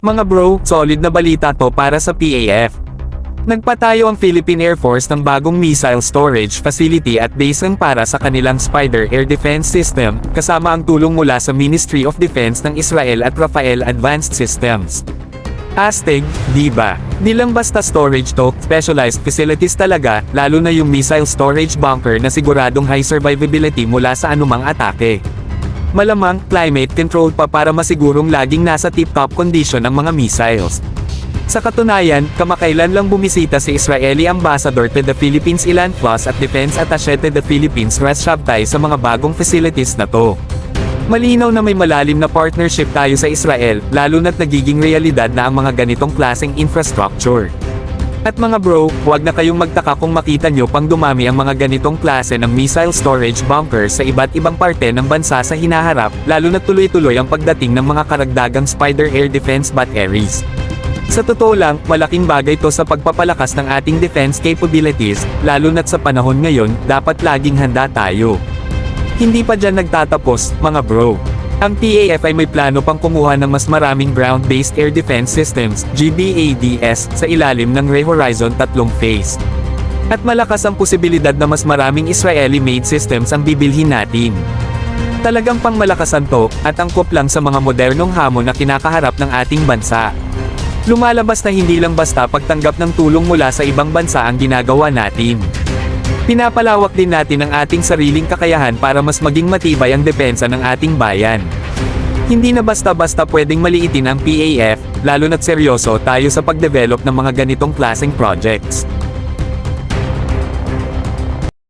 Mga bro, solid na balita to para sa PAF. Nagpatayo ang Philippine Air Force ng bagong missile storage facility at basing para sa kanilang Spider Air Defense System, kasama ang tulong mula sa Ministry of Defense ng Israel at Rafael Advanced Systems. Astig, di ba? Di lang basta storage to, specialized facilities talaga, lalo na yung missile storage bunker na siguradong high survivability mula sa anumang atake. Malamang, climate control pa para masigurong laging nasa tip-top condition ang mga missiles. Sa katunayan, kamakailan lang bumisita si Israeli Ambassador to the Philippines Ilan Plus at Defense Attaché to the Philippines Res Shabtai sa mga bagong facilities na to. Malinaw na may malalim na partnership tayo sa Israel, lalo na't nagiging realidad na ang mga ganitong klaseng infrastructure. At mga bro, huwag na kayong magtaka kung makita nyo pang dumami ang mga ganitong klase ng missile storage bunkers sa iba't ibang parte ng bansa sa hinaharap, lalo na tuloy-tuloy ang pagdating ng mga karagdagang Spider Air Defense Batteries. Sa totoo lang, malaking bagay to sa pagpapalakas ng ating defense capabilities, lalo na't sa panahon ngayon, dapat laging handa tayo. Hindi pa dyan nagtatapos, mga bro. Ang PAF ay may plano pang kumuha ng mas maraming Ground-Based Air Defense Systems, GBADS, sa ilalim ng Ray Horizon 3 phase. At malakas ang posibilidad na mas maraming Israeli-made systems ang bibilhin natin. Talagang pangmalakasan to, at angkop lang sa mga modernong hamon na kinakaharap ng ating bansa. Lumalabas na hindi lang basta pagtanggap ng tulong mula sa ibang bansa ang ginagawa natin. Pinapalawak din natin ang ating sariling kakayahan para mas maging matibay ang depensa ng ating bayan. Hindi na basta-basta pwedeng maliitin ang PAF, lalo na't seryoso tayo sa pagdevelop ng mga ganitong klaseng projects.